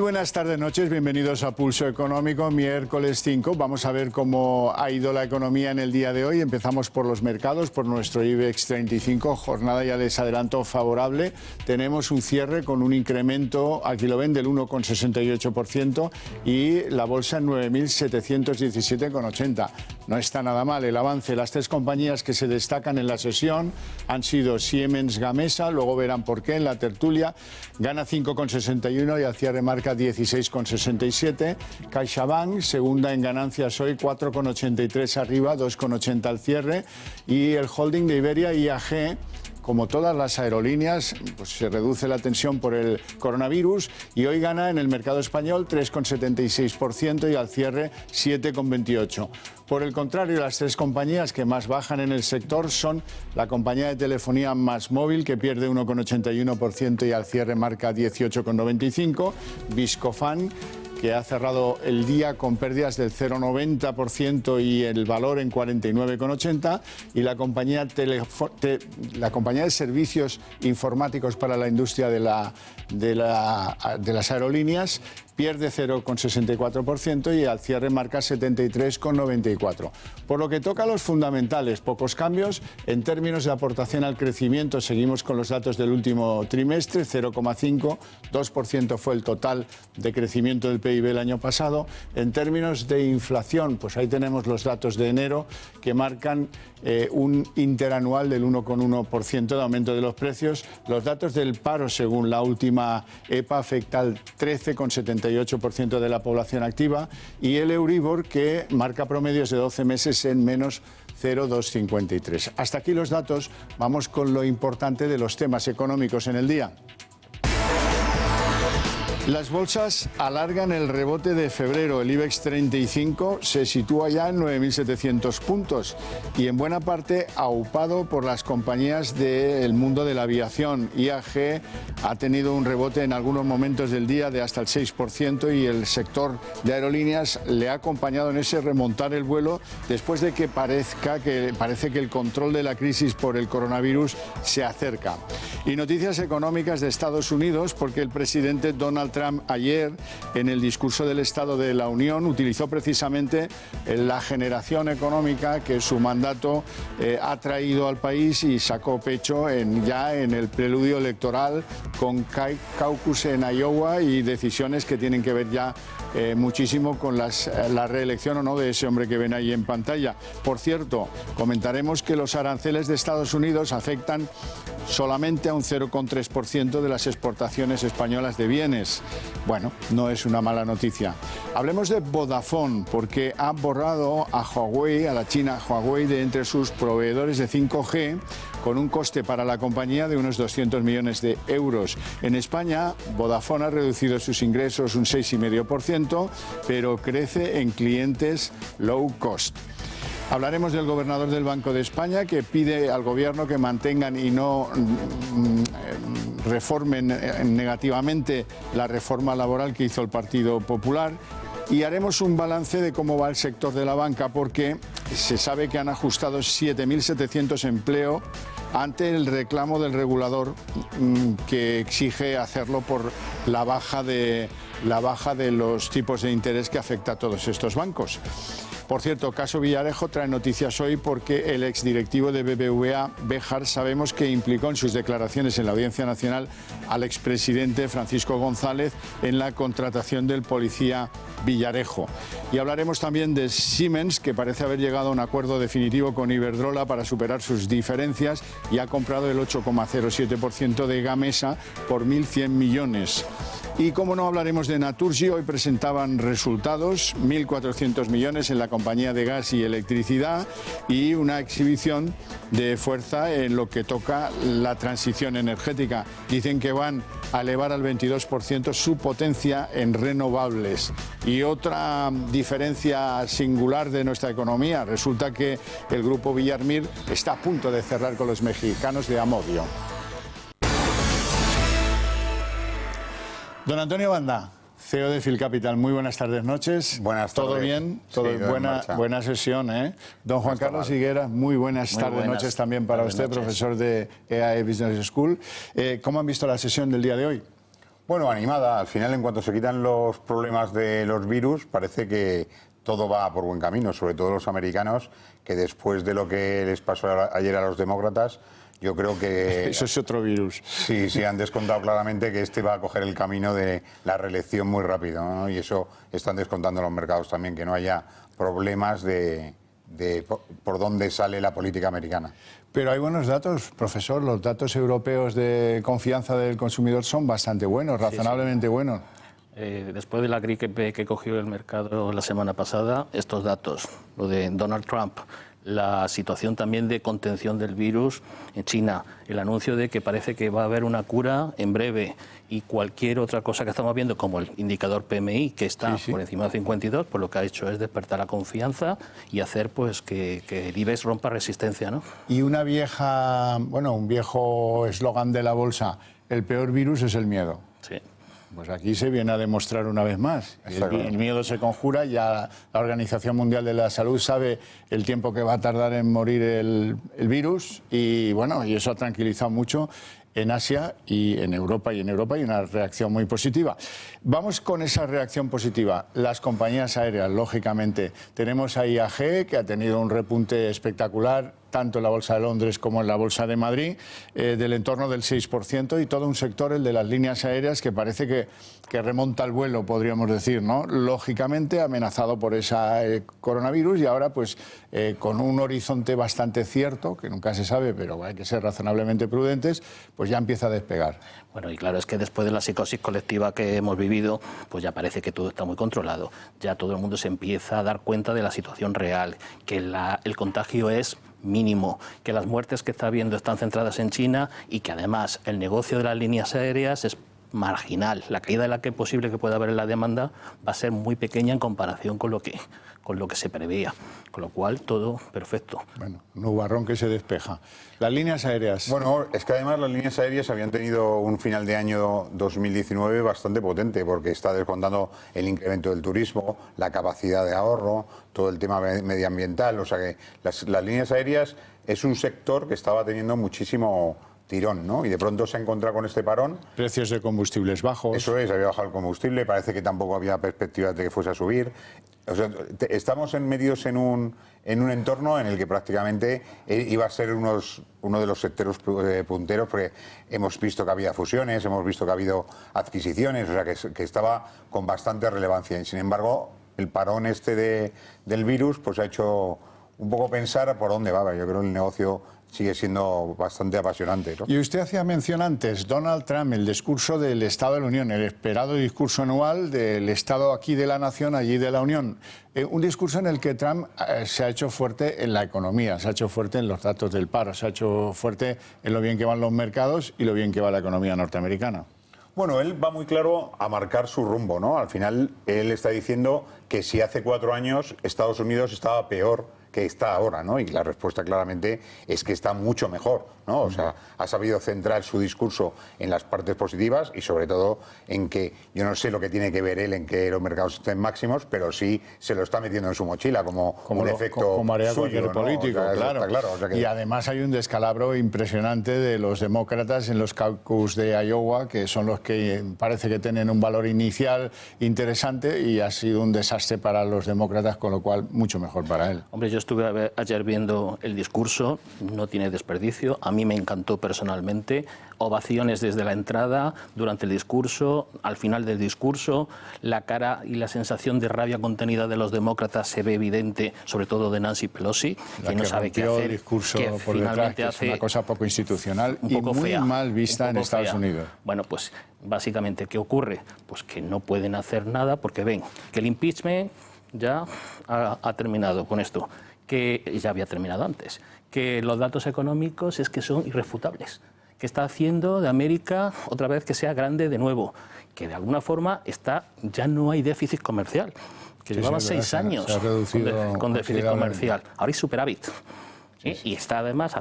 buenas tardes, noches, bienvenidos a Pulso Económico, miércoles 5. Vamos a ver cómo ha ido la economía en el día de hoy. Empezamos por los mercados, por nuestro IBEX 35, jornada ya les adelanto favorable. Tenemos un cierre con un incremento, aquí lo ven, del 1,68% y la bolsa en 9.717,80. No está nada mal el avance. Las tres compañías que se destacan en la sesión han sido Siemens Gamesa, luego verán por qué en la tertulia. Gana 5,61 y al cierre marca 16,67. CaixaBank, segunda en ganancias hoy, 4,83 arriba, 2,80 al cierre. Y el holding de Iberia, IAG, como todas las aerolíneas, pues se reduce la tensión por el coronavirus y hoy gana en el mercado español 3,76% y al cierre 7,28%. Por el contrario, las tres compañías que más bajan en el sector son la compañía de telefonía MásMóvil, que pierde 1,81% y al cierre marca 18,95%, Viscofan, que ha cerrado el día con pérdidas del 0,90% y el valor en 49,80, y la compañía de servicios informáticos para la industria de las aerolíneas pierde 0,64% y al cierre marca 73,94%. Por lo que toca a los fundamentales, pocos cambios. En términos de aportación al crecimiento, seguimos con los datos del último trimestre, 0,5%, 2% fue el total de crecimiento del PIB el año pasado. En términos de inflación, pues ahí tenemos los datos de enero que marcan un interanual del 1,1% de aumento de los precios. Los datos del paro, según la última EPA, afecta al 13,78% de la población activa, y el Euribor, que marca promedios de 12 meses en menos 0,253. Hasta aquí los datos. Vamos con lo importante de los temas económicos en el día. Las bolsas alargan el rebote de febrero. El IBEX 35 se sitúa ya en 9.700 puntos y en buena parte aupado por las compañías del mundo de la aviación. IAG ha tenido un rebote en algunos momentos del día de hasta el 6% y el sector de aerolíneas le ha acompañado en ese remontar el vuelo después de que parece que el control de la crisis por el coronavirus se acerca. Y noticias económicas de Estados Unidos, porque el presidente Donald Trump ayer, en el discurso del Estado de la Unión, utilizó precisamente la generación económica que su mandato ha traído al país y sacó pecho ya en el preludio electoral con caucus en Iowa y decisiones que tienen que ver ya muchísimo con la reelección o no de ese hombre que ven ahí en pantalla. Por cierto, comentaremos que los aranceles de Estados Unidos afectan solamente a un 0,3% de las exportaciones españolas de bienes. Bueno, no es una mala noticia. Hablemos de Vodafone, porque ha borrado a Huawei, a la China Huawei, de entre sus proveedores de 5G, con un coste para la compañía de unos 200 millones de euros. En España, Vodafone ha reducido sus ingresos un 6,5%, pero crece en clientes low cost. Hablaremos del gobernador del Banco de España, que pide al gobierno que mantengan y no reformen negativamente la reforma laboral que hizo el Partido Popular. Y haremos un balance de cómo va el sector de la banca, porque se sabe que han ajustado 7.700 empleos ante el reclamo del regulador que exige hacerlo por la baja de los tipos de interés que afecta a todos estos bancos. Por cierto, caso Villarejo trae noticias hoy porque el exdirectivo de BBVA, Béjar, sabemos que implicó en sus declaraciones en la Audiencia Nacional al expresidente Francisco González en la contratación del policía Villarejo. Y hablaremos también de Siemens, que parece haber llegado a un acuerdo definitivo con Iberdrola para superar sus diferencias y ha comprado el 8,07% de Gamesa por 1.100 millones. Y como no, hablaremos de Naturgy. Hoy presentaban resultados, 1.400 millones en la compañía de gas y electricidad y una exhibición de fuerza en lo que toca la transición energética. Dicen que van a elevar al 22% su potencia en renovables. Y otra diferencia singular de nuestra economía, resulta que el grupo Villarmir está a punto de cerrar con los mexicanos de Amodio. Don Antonio Banda, CEO de Phil Capital, muy buenas tardes, noches. Buenas tardes. ¿Todo bien? ¿Todo sí, buena sesión, ¿eh? Don Juan Carlos Higuera, muy buenas tardes, noches también para usted, profesor de EAE Business School. ¿Cómo han visto la sesión del día de hoy? Bueno, animada. Al final, en cuanto se quitan los problemas de los virus, parece que todo va por buen camino, sobre todo los americanos, que después de lo que les pasó ayer a los demócratas, yo creo que... Eso es otro virus. Sí, sí, han descontado claramente que este va a coger el camino de la reelección muy rápido, ¿no? Y eso están descontando los mercados también, que no haya problemas de por dónde sale la política americana. Pero hay buenos datos, profesor. Los datos europeos de confianza del consumidor son bastante buenos, razonablemente buenos. Después de la gripe que cogió el mercado la semana pasada, estos datos, lo de Donald Trump, la situación también de contención del virus en China, el anuncio de que parece que va a haber una cura en breve y cualquier otra cosa que estamos viendo, como el indicador PMI, que está por encima de 52, pues lo que ha hecho es despertar la confianza y hacer pues que el IBEX rompa resistencia, ¿no? Y un viejo eslogan de la bolsa, el peor virus es el miedo. Sí. Pues aquí se viene a demostrar una vez más. El miedo se conjura, ya la Organización Mundial de la Salud sabe el tiempo que va a tardar en morir el virus y bueno, y eso ha tranquilizado mucho en Asia y en Europa, hay una reacción muy positiva. Vamos con esa reacción positiva. Las compañías aéreas, lógicamente. Tenemos a IAG, que ha tenido un repunte espectacular, tanto en la Bolsa de Londres como en la Bolsa de Madrid, del entorno del 6%, y todo un sector, el de las líneas aéreas, que parece que remonta el vuelo, podríamos decir, ¿no? Lógicamente amenazado por ese coronavirus y ahora pues con un horizonte bastante cierto, que nunca se sabe, pero hay que ser razonablemente prudentes, pues ya empieza a despegar. Bueno, y claro, es que después de la psicosis colectiva que hemos vivido, pues ya parece que todo está muy controlado. Ya todo el mundo se empieza a dar cuenta de la situación real, que el contagio es mínimo, que las muertes que está habiendo están centradas en China y que además el negocio de las líneas aéreas es marginal. La caída de la que posible que pueda haber en la demanda va a ser muy pequeña en comparación con lo que se preveía, con lo cual todo perfecto. Bueno, un nubarrón que se despeja. Las líneas aéreas. Bueno, es que además las líneas aéreas habían tenido un final de año 2019 bastante potente, porque está descontando el incremento del turismo, la capacidad de ahorro, todo el tema medioambiental. O sea que las líneas aéreas es un sector que estaba teniendo muchísimo tirón, ¿no? Y de pronto se ha encontrado con este parón. Precios de combustibles bajos. Eso es, había bajado el combustible, parece que tampoco había perspectivas de que fuese a subir. O sea, estamos metidos en un entorno en el que prácticamente iba a ser uno de los sectores punteros, porque hemos visto que había fusiones, hemos visto que ha habido adquisiciones, o sea, que estaba con bastante relevancia. Y sin embargo, el parón del virus pues ha hecho un poco pensar por dónde va. Yo creo que el negocio sigue siendo bastante apasionante, ¿no? Y usted hacía mención antes, Donald Trump, el discurso del Estado de la Unión, el esperado discurso anual del Estado aquí de la Nación, allí de la Unión. Un discurso en el que Trump se ha hecho fuerte en la economía, se ha hecho fuerte en los datos del paro, se ha hecho fuerte en lo bien que van los mercados y lo bien que va la economía norteamericana. Bueno, él va muy claro a marcar su rumbo, ¿no? Al final, él está diciendo que si hace 4 años Estados Unidos estaba peor que está ahora, ¿no? Y la respuesta claramente es que está mucho mejor, ¿no? O sea, ha sabido centrar su discurso en las partes positivas y sobre todo en que, yo no sé lo que tiene que ver él en que los mercados estén máximos, pero sí se lo está metiendo en su mochila como un efecto como haría suyo, cualquier político, ¿no? O sea, claro. O sea que... Y además hay un descalabro impresionante de los demócratas en los caucus de Iowa, que son los que parece que tienen un valor inicial interesante, y ha sido un desastre para los demócratas, con lo cual mucho mejor para él. Hombre, yo estuve ayer viendo el discurso, no tiene desperdicio, a mí me encantó personalmente, ovaciones desde la entrada, durante el discurso, al final del discurso, la cara y la sensación de rabia contenida de los demócratas se ve evidente, sobre todo de Nancy Pelosi, que no sabe qué hacer, el discurso que por finalmente detrás, que es una cosa poco institucional un poco y muy fea, mal vista en Estados Unidos. Bueno, pues básicamente, ¿qué ocurre? Pues que no pueden hacer nada porque ven que el impeachment ya ha terminado con esto, que ya había terminado antes, que los datos económicos es que son irrefutables, que está haciendo de América otra vez que sea grande de nuevo, que de alguna forma ya no hay déficit comercial, que llevaba 6 años con déficit comercial, ahora hay superávit. Y está además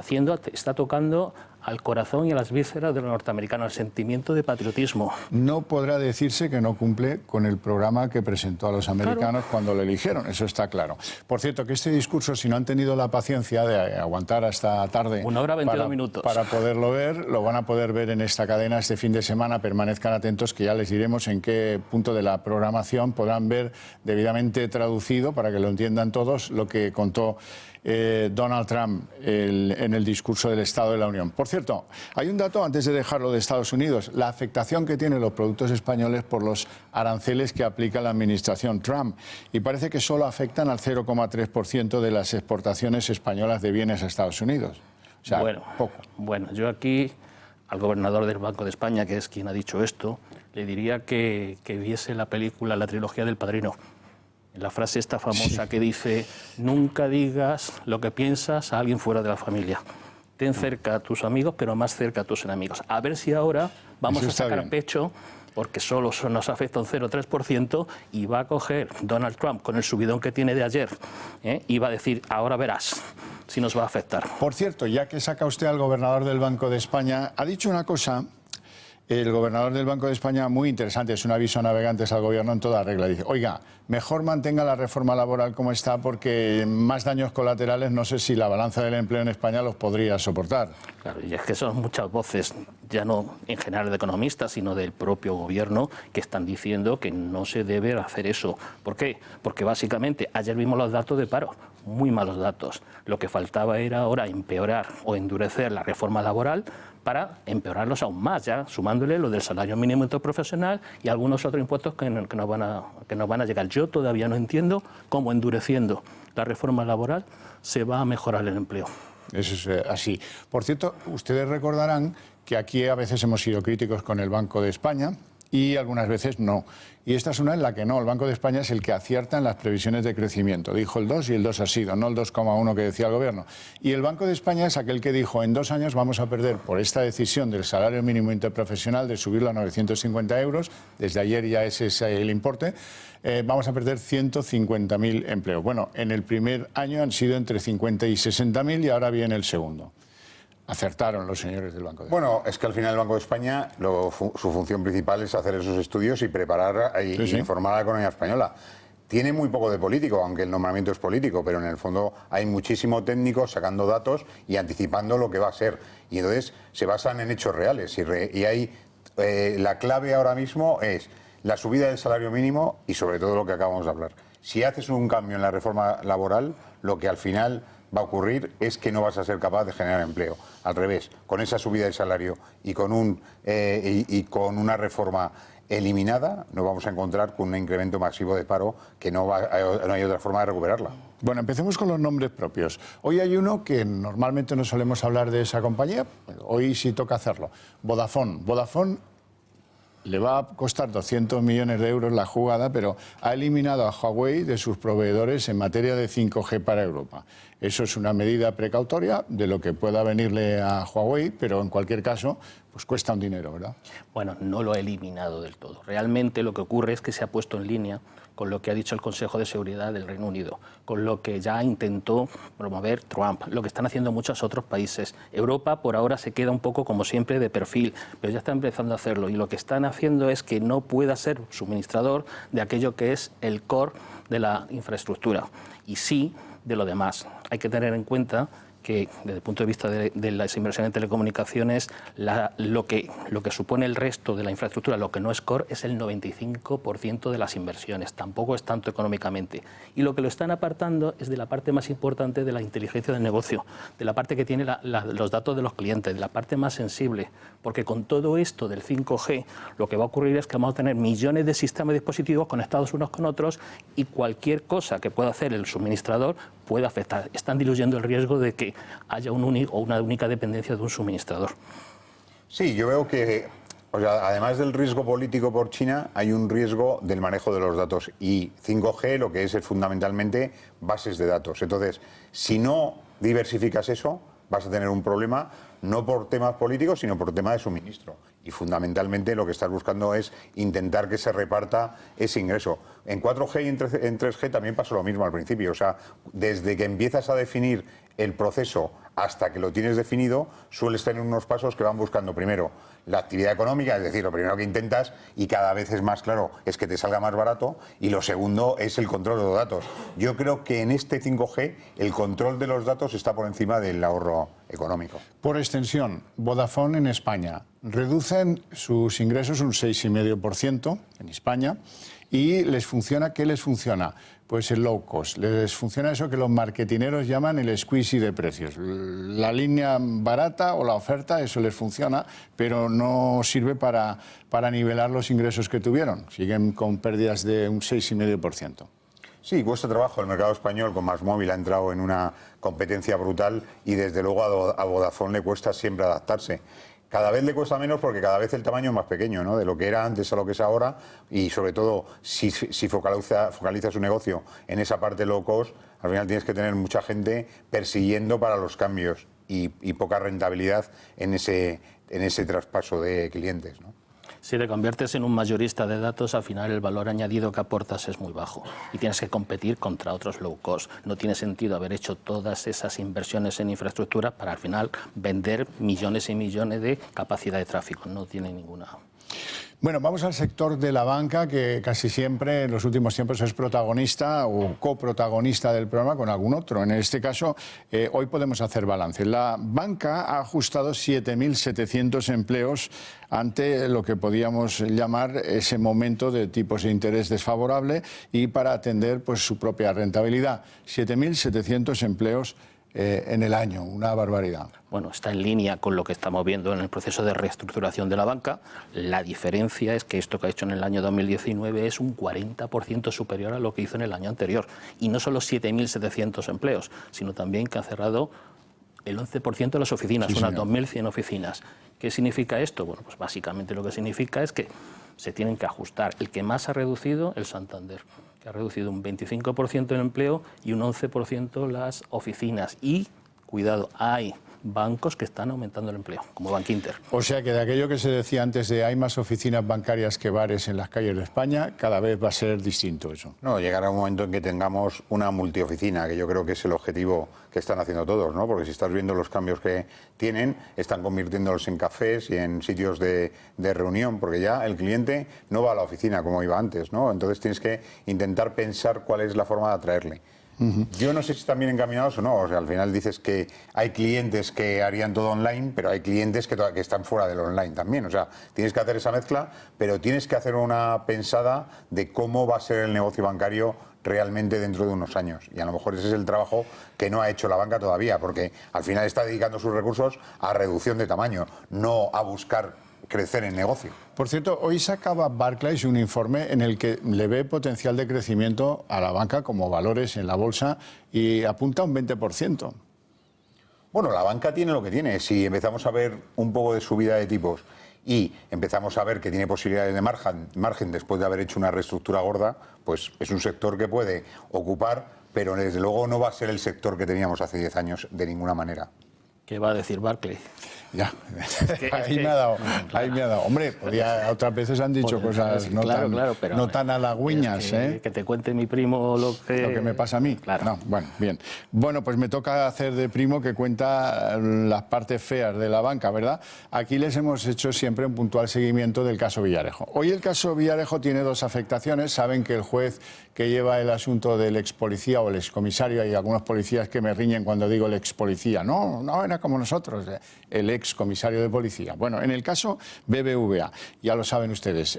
está tocando al corazón y a las vísceras de los norteamericanos, el sentimiento de patriotismo. No podrá decirse que no cumple con el programa que presentó a los americanos cuando lo eligieron, eso está claro. Por cierto, que este discurso, si no han tenido la paciencia de aguantar hasta tarde 1 hora 22 minutos para poderlo ver, lo van a poder ver en esta cadena este fin de semana. Permanezcan atentos, que ya les diremos en qué punto de la programación podrán ver debidamente traducido, para que lo entiendan todos, lo que contó Donald Trump en el discurso del Estado de la Unión. Por cierto, hay un dato antes de dejarlo de Estados Unidos, la afectación que tienen los productos españoles por los aranceles que aplica la administración Trump, y parece que solo afectan al 0,3% de las exportaciones españolas de bienes a Estados Unidos. O sea, poco. Bueno, yo aquí al gobernador del Banco de España, que es quien ha dicho esto, le diría que viese la película, la trilogía del Padrino. La frase esta famosa que dice: nunca digas lo que piensas a alguien fuera de la familia. Ten cerca a tus amigos, pero más cerca a tus enemigos. A ver si ahora vamos a sacar pecho, porque solo nos afecta un 0,3%, y va a coger Donald Trump con el subidón que tiene de ayer, y va a decir: ahora verás si nos va a afectar. Por cierto, ya que saca usted al gobernador del Banco de España, ha dicho una cosa. El gobernador del Banco de España, muy interesante, es un aviso a navegantes al gobierno en toda regla. Dice: oiga, mejor mantenga la reforma laboral como está, porque más daños colaterales no sé si la balanza del empleo en España los podría soportar. Claro, y es que son muchas voces, ya no en general de economistas, sino del propio gobierno, que están diciendo que no se debe hacer eso. ¿Por qué? Porque básicamente ayer vimos los datos de paro, muy malos datos. Lo que faltaba era ahora empeorar o endurecer la reforma laboral para empeorarlos aún más, ya sumándole lo del salario mínimo interprofesional y algunos otros impuestos que nos van a llegar. Yo todavía no entiendo cómo endureciendo la reforma laboral se va a mejorar el empleo. Eso es así. Por cierto, ustedes recordarán que aquí a veces hemos sido críticos con el Banco de España y algunas veces no. Y esta es una en la que no. El Banco de España es el que acierta en las previsiones de crecimiento. Dijo el 2 y el 2 ha sido, no el 2,1 que decía el Gobierno. Y el Banco de España es aquel que dijo: en 2 años vamos a perder, por esta decisión del salario mínimo interprofesional de subirlo a 950 euros, desde ayer ya ese es el importe, vamos a perder 150.000 empleos. Bueno, en el primer año han sido entre 50 y 60.000 y ahora viene el segundo. Acertaron los señores del Banco de España. Bueno, es que al final el Banco de España, su función principal es hacer esos estudios y preparar y informar a la economía española. Tiene muy poco de político, aunque el nombramiento es político, pero en el fondo hay muchísimo técnico sacando datos y anticipando lo que va a ser. Y entonces se basan en hechos reales. Y hay, la clave ahora mismo es la subida del salario mínimo y sobre todo lo que acabamos de hablar. Si haces un cambio en la reforma laboral, lo que al final va a ocurrir es que no vas a ser capaz de generar empleo. Al revés, con esa subida del salario y con una reforma eliminada, nos vamos a encontrar con un incremento masivo de paro que no hay otra forma de recuperarla. Bueno, empecemos con los nombres propios. Hoy hay uno que normalmente no solemos hablar de esa compañía, hoy sí toca hacerlo. Vodafone. Vodafone le va a costar 200 millones de euros la jugada, pero ha eliminado a Huawei de sus proveedores en materia de 5G para Europa. Eso es una medida precautoria de lo que pueda venirle a Huawei, pero en cualquier caso, pues cuesta un dinero, ¿verdad? Bueno, no lo ha eliminado del todo. Realmente lo que ocurre es que se ha puesto en línea con lo que ha dicho el Consejo de Seguridad del Reino Unido, con lo que ya intentó promover Trump, lo que están haciendo muchos otros países. Europa por ahora se queda un poco, como siempre, de perfil, pero ya está empezando a hacerlo, y lo que están haciendo es que no pueda ser suministrador de aquello que es el core de la infraestructura, y sí de lo demás. Hay que tener en cuenta que desde el punto de vista de las inversiones en telecomunicaciones, lo que supone el resto de la infraestructura, lo que no es core, es el 95% de las inversiones, tampoco es tanto económicamente. Y lo que lo están apartando es de la parte más importante de la inteligencia del negocio, de la parte que tiene los datos de los clientes, de la parte más sensible, porque con todo esto del 5G, lo que va a ocurrir es que vamos a tener millones de sistemas de dispositivos conectados unos con otros, y cualquier cosa que pueda hacer el suministrador puede afectar. Están diluyendo el riesgo de que haya una única dependencia de un suministrador. Sí, yo veo que, o sea, además del riesgo político por China, hay un riesgo del manejo de los datos. Y 5G lo que es fundamentalmente bases de datos. Entonces, si no diversificas eso, vas a tener un problema, no por temas políticos, sino por tema de suministro. Y fundamentalmente lo que estás buscando es intentar que se reparta ese ingreso. En 4G y en 3G también pasó lo mismo al principio. O sea, desde que empiezas a definir el proceso hasta que lo tienes definido, sueles tener unos pasos que van buscando primero la actividad económica, es decir, lo primero que intentas, y cada vez es más claro, es que te salga más barato, y lo segundo es el control de los datos. Yo creo que en este 5G el control de los datos está por encima del ahorro económico. Por extensión, Vodafone en España reducen sus ingresos un 6,5% en España y les funciona, ¿qué les funciona? Pues el low cost. Les funciona eso que los marketineros llaman el squeeze de precios. La línea barata o la oferta, eso les funciona, pero no sirve para nivelar los ingresos que tuvieron. Siguen con pérdidas de un 6,5%. Sí, cuesta trabajo. El mercado español con MásMóvil ha entrado en una competencia brutal y desde luego a Vodafone le cuesta siempre adaptarse. Cada vez le cuesta menos porque cada vez el tamaño es más pequeño, ¿no? De lo que era antes a lo que es ahora, y sobre todo si focaliza su negocio en esa parte low cost, al final tienes que tener mucha gente persiguiendo para los cambios y poca rentabilidad en ese traspaso de clientes, ¿no? Si te conviertes en un mayorista de datos, al final el valor añadido que aportas es muy bajo y tienes que competir contra otros low cost. No tiene sentido haber hecho todas esas inversiones en infraestructura para al final vender millones y millones de capacidad de tráfico. No tiene ninguna. Bueno, vamos al sector de la banca, que casi siempre en los últimos tiempos es protagonista o coprotagonista del programa con algún otro. En este caso, hoy podemos hacer balance. La banca ha ajustado 7.700 empleos ante lo que podíamos llamar ese momento de tipos de interés desfavorable y para atender pues, su propia rentabilidad. 7.700 empleos en el año, una barbaridad. Bueno, está en línea con lo que estamos viendo en el proceso de reestructuración de la banca. La diferencia es que esto que ha hecho en el año 2019 es un 40% superior a lo que hizo en el año anterior. Y no solo 7.700 empleos, sino también que ha cerrado el 11% de las oficinas, sí, unas señor. 2.100 oficinas. ¿Qué significa esto? Bueno, pues básicamente lo que significa es que se tienen que ajustar. El que más ha reducido, el Santander, que ha reducido un 25% el empleo y un 11% las oficinas. Y, cuidado, hay bancos que están aumentando el empleo, como Bankinter. O sea que de aquello que se decía antes de hay más oficinas bancarias que bares en las calles de España, cada vez va a ser distinto eso. No, llegará un momento en que tengamos una multioficina, que yo creo que es el objetivo que están haciendo todos, ¿no? Porque si estás viendo los cambios que tienen, están convirtiéndolos en cafés y en sitios de reunión, porque ya el cliente no va a la oficina como iba antes, ¿no? Entonces tienes que intentar pensar cuál es la forma de atraerle. Yo no sé si están bien encaminados o no. O sea, al final dices que hay clientes que harían todo online, pero hay clientes que están fuera del online también. O sea, tienes que hacer esa mezcla, pero tienes que hacer una pensada de cómo va a ser el negocio bancario realmente dentro de unos años. Y a lo mejor ese es el trabajo que no ha hecho la banca todavía, porque al final está dedicando sus recursos a reducción de tamaño, no a buscar crecer en negocio. Por cierto, hoy sacaba Barclays un informe en el que le ve potencial de crecimiento a la banca como valores en la bolsa y apunta a un 20%. Bueno, la banca tiene lo que tiene. Si empezamos a ver un poco de subida de tipos y empezamos a ver que tiene posibilidades de margen después de haber hecho una reestructura gorda, pues es un sector que puede ocupar, pero desde luego no va a ser el sector que teníamos hace 10 años de ninguna manera. ¿Qué va a decir Barclays? Ya, ahí me ha dado. Hombre, otras veces han dicho cosas no tan halagüeñas. Que te cuente mi primo lo que me pasa a mí. Claro. No, bueno, bien. Bueno, pues me toca hacer de primo que cuenta las partes feas de la banca, ¿verdad? Aquí les hemos hecho siempre un puntual seguimiento del caso Villarejo. Hoy el caso Villarejo tiene dos afectaciones. Saben que el juez que lleva el asunto del ex policía o el ex comisario, hay algunos policías que me riñen cuando digo el ex policía. No, era como nosotros, el ex comisario de policía. Bueno, en el caso BBVA, ya lo saben ustedes,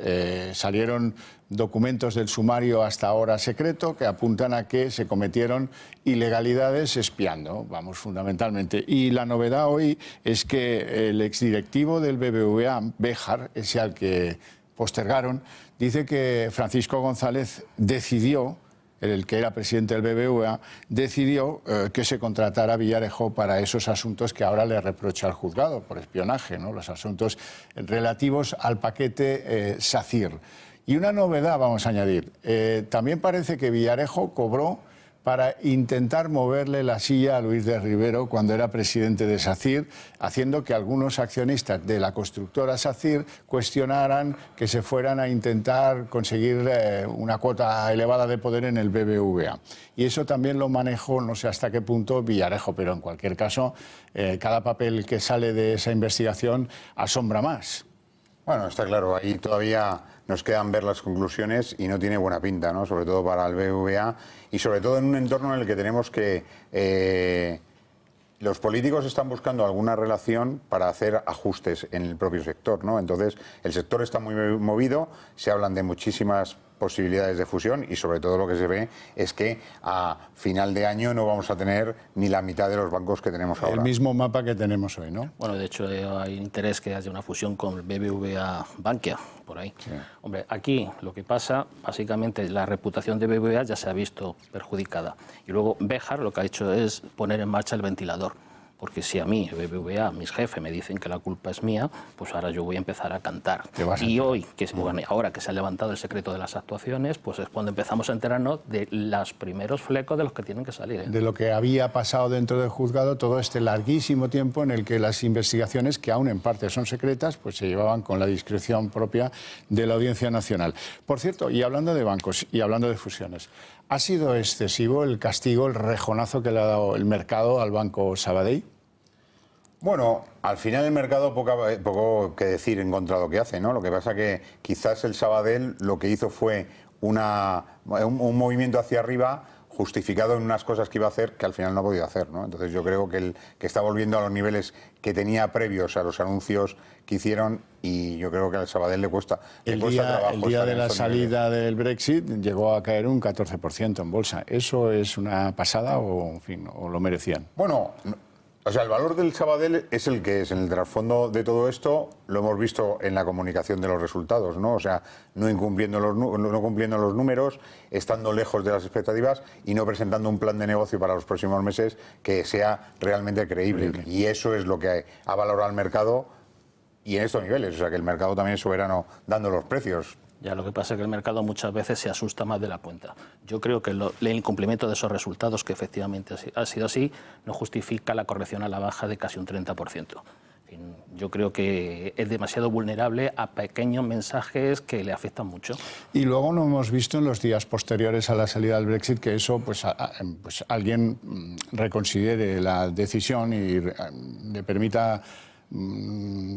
salieron documentos del sumario hasta ahora secreto que apuntan a que se cometieron ilegalidades espiando, vamos, fundamentalmente. Y la novedad hoy es que el exdirectivo del BBVA, Béjar, ese al que postergaron, dice que Francisco González decidió, el que era presidente del BBVA, decidió que se contratara a Villarejo para esos asuntos que ahora le reprocha al juzgado por espionaje, ¿no? Los asuntos relativos al paquete SACIR. Y una novedad vamos a añadir, también parece que Villarejo cobró para intentar moverle la silla a Luis de Rivero cuando era presidente de SACIR, haciendo que algunos accionistas de la constructora SACIR cuestionaran que se fueran a intentar conseguir una cuota elevada de poder en el BBVA. Y eso también lo manejó, no sé hasta qué punto, Villarejo, pero en cualquier caso, cada papel que sale de esa investigación asombra más. Bueno, está claro, ahí todavía nos quedan ver las conclusiones y no tiene buena pinta, ¿no? Sobre todo para el BBVA y sobre todo en un entorno en el que tenemos que... los políticos están buscando alguna relación para hacer ajustes en el propio sector, ¿no? Entonces, el sector está muy movido, se hablan de muchísimas posibilidades de fusión y sobre todo lo que se ve es que a final de año no vamos a tener ni la mitad de los bancos que tenemos ahora. El mismo mapa que tenemos hoy, ¿no? Bueno, de hecho hay interés que haya una fusión con el BBVA Bankia, por ahí. Sí. Hombre, aquí lo que pasa, básicamente la reputación de BBVA ya se ha visto perjudicada. Y luego Béjar lo que ha hecho es poner en marcha el ventilador. Porque si a mí, BBVA, mis jefes me dicen que la culpa es mía, pues ahora yo voy a empezar a cantar. Y hoy, bueno, ahora que se ha levantado el secreto de las actuaciones, pues es cuando empezamos a enterarnos de los primeros flecos de los que tienen que salir. De lo que había pasado dentro del juzgado todo este larguísimo tiempo en el que las investigaciones, que aún en parte son secretas, pues se llevaban con la discreción propia de la Audiencia Nacional. Por cierto, y hablando de bancos y hablando de fusiones, ¿ha sido excesivo el castigo, el rejonazo que le ha dado el mercado al Banco Sabadell? Bueno, al final el mercado poco que decir en contra de lo que hace, ¿no? Lo que pasa que quizás el Sabadell lo que hizo fue un movimiento hacia arriba justificado en unas cosas que iba a hacer que al final no ha podido hacer, ¿no? Entonces yo creo que está volviendo a los niveles que tenía previos a los anuncios que hicieron y yo creo que al Sabadell le cuesta trabajo. El día de la salida del Brexit llegó a caer un 14% en bolsa. ¿Eso es una pasada o, en fin, o lo merecían? Bueno, o sea, el valor del Sabadell es el que es. En el trasfondo de todo esto lo hemos visto en la comunicación de los resultados, ¿no? O sea, no cumpliendo los números, estando lejos de las expectativas y no presentando un plan de negocio para los próximos meses que sea realmente creíble. Y eso es lo que ha valorado el mercado y en estos niveles. O sea, que el mercado también es soberano dando los precios. Ya, lo que pasa es que el mercado muchas veces se asusta más de la cuenta. Yo creo que el incumplimiento de esos resultados, que efectivamente ha sido así, no justifica la corrección a la baja de casi un 30%. Yo creo que es demasiado vulnerable a pequeños mensajes que le afectan mucho. Y luego no hemos visto en los días posteriores a la salida del Brexit que eso, pues alguien reconsidere la decisión y le permita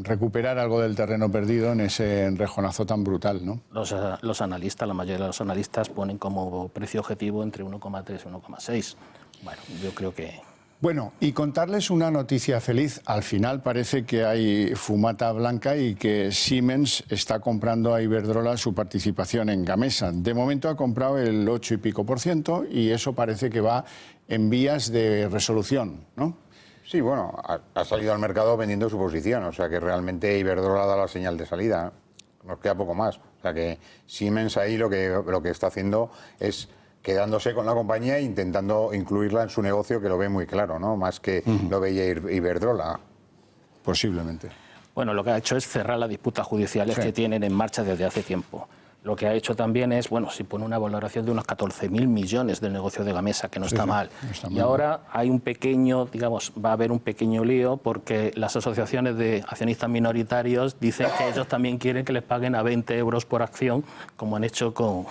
recuperar algo del terreno perdido en ese enrejonazo tan brutal, ¿no? Los analistas, la mayoría de los analistas ponen como precio objetivo entre 1,3 y 1,6. Bueno, yo creo que... Bueno, y contarles una noticia feliz. Al final parece que hay fumata blanca y que Siemens está comprando a Iberdrola su participación en Gamesa. De momento ha comprado el 8 y pico % y eso parece que va en vías de resolución, ¿no? Sí, bueno, ha salido al mercado vendiendo su posición, o sea que realmente Iberdrola da la señal de salida, nos queda poco más. O sea que Siemens ahí lo que está haciendo es quedándose con la compañía e intentando incluirla en su negocio, que lo ve muy claro, ¿no? Más que lo veía Iberdrola. Posiblemente. Bueno, lo que ha hecho es cerrar las disputas judiciales que tienen en marcha desde hace tiempo. Lo que ha hecho también es, bueno, si pone una valoración de unos 14.000 millones del negocio de Gamesa, que no está mal. No está mal. Y ahora hay un pequeño, digamos, va a haber un pequeño lío porque las asociaciones de accionistas minoritarios dicen que ellos también quieren que les paguen a 20 euros por acción, como han hecho con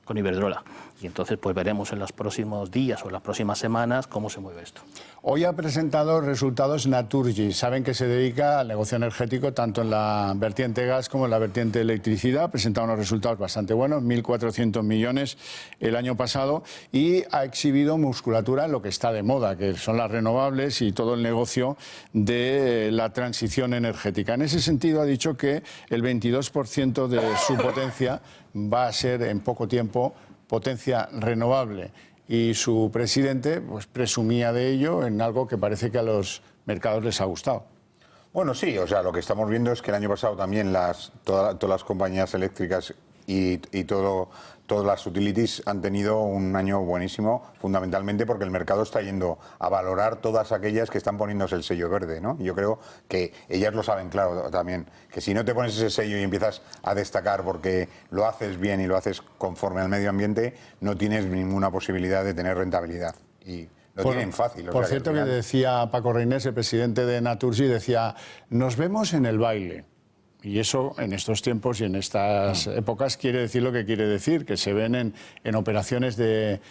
Iberdrola. Y entonces pues veremos en los próximos días o en las próximas semanas cómo se mueve esto. Hoy ha presentado resultados Naturgy. Saben que se dedica al negocio energético tanto en la vertiente gas como en la vertiente electricidad. Ha presentado unos resultados bastante buenos, 1.400 millones el año pasado, y ha exhibido musculatura en lo que está de moda, que son las renovables y todo el negocio de la transición energética. En ese sentido ha dicho que el 22% de su potencia va a ser en poco tiempo potencia renovable, y su presidente pues presumía de ello en algo que parece que a los mercados les ha gustado. Bueno, sí, o sea, lo que estamos viendo es que el año pasado también todas las compañías eléctricas y todas las utilities han tenido un año buenísimo, fundamentalmente porque el mercado está yendo a valorar todas aquellas que están poniéndose el sello verde, ¿no? Yo creo que ellas lo saben claro también, que si no te pones ese sello y empiezas a destacar porque lo haces bien y lo haces conforme al medio ambiente, no tienes ninguna posibilidad de tener rentabilidad. Y lo tienen fácil. Por cierto, que decía Paco Reynés, el presidente de Naturgy, decía, nos vemos en el baile. Y eso, en estos tiempos y en estas épocas, quiere decir lo que quiere decir, que se ven en operaciones de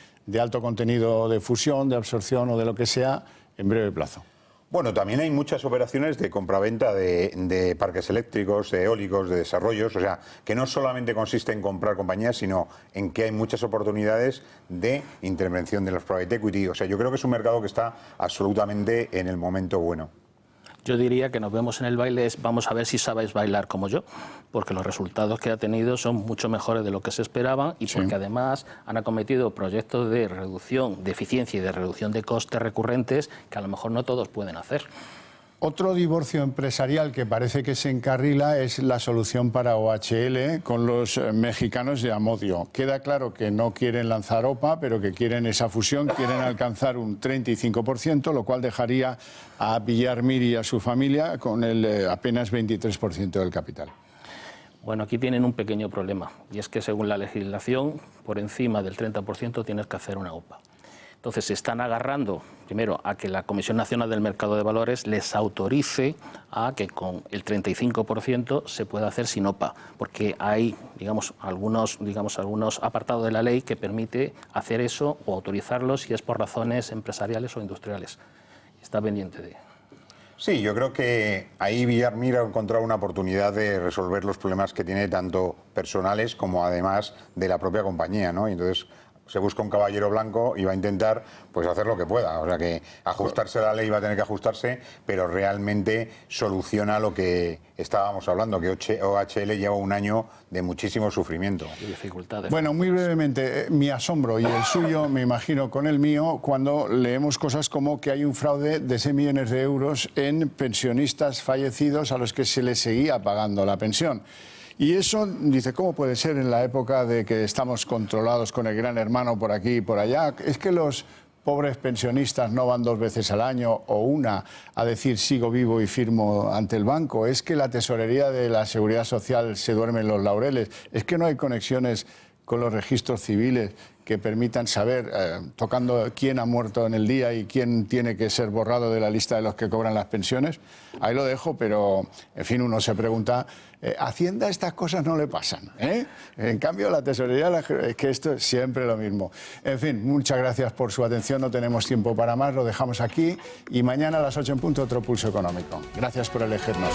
alto contenido de fusión, de absorción o de lo que sea, en breve plazo. Bueno, también hay muchas operaciones de compraventa de parques eléctricos, de eólicos, de desarrollos, o sea, que no solamente consiste en comprar compañías, sino en que hay muchas oportunidades de intervención de los private equity. O sea, yo creo que es un mercado que está absolutamente en el momento bueno. Yo diría que nos vemos en el baile, vamos a ver si sabéis bailar como yo, porque los resultados que ha tenido son mucho mejores de lo que se esperaban y porque además han acometido proyectos de reducción de eficiencia y de reducción de costes recurrentes que a lo mejor no todos pueden hacer. Otro divorcio empresarial que parece que se encarrila es la solución para OHL con los mexicanos de Amodio. Queda claro que no quieren lanzar OPA, pero que quieren esa fusión, quieren alcanzar un 35%, lo cual dejaría a Villar Mir y a su familia con el apenas 23% del capital. Bueno, aquí tienen un pequeño problema, y es que según la legislación, por encima del 30% tienes que hacer una OPA. Entonces se están agarrando, primero, a que la Comisión Nacional del Mercado de Valores les autorice a que con el 35% se pueda hacer sin OPA, porque hay, algunos apartados de la ley que permite hacer eso o autorizarlo si es por razones empresariales o industriales. Está pendiente de... Sí, yo creo que ahí Villar Mir ha encontrado una oportunidad de resolver los problemas que tiene tanto personales como además de la propia compañía, ¿no? Y entonces se busca un caballero blanco y va a intentar pues hacer lo que pueda. O sea que ajustarse a la ley va a tener que ajustarse, pero realmente soluciona lo que estábamos hablando, que OHL lleva un año de muchísimo sufrimiento. Y dificultades. Bueno, muy brevemente, mi asombro y el suyo, me imagino con el mío, cuando leemos cosas como que hay un fraude de 6 millones de euros en pensionistas fallecidos a los que se les seguía pagando la pensión. Y eso, dice, ¿cómo puede ser en la época de que estamos controlados con el gran hermano por aquí y por allá? Es que los pobres pensionistas no van 2 veces al año o una a decir sigo vivo y firmo ante el banco. Es que la tesorería de la Seguridad Social se duerme en los laureles. Es que no hay conexiones con los registros civiles que permitan saber, tocando quién ha muerto en el día y quién tiene que ser borrado de la lista de los que cobran las pensiones. Ahí lo dejo, pero, en fin, uno se pregunta, Hacienda estas cosas no le pasan, ¿eh? En cambio, la tesorería, es que esto es siempre lo mismo. En fin, muchas gracias por su atención, no tenemos tiempo para más, lo dejamos aquí y mañana a las 8 en punto otro Pulso Económico. Gracias por elegirnos.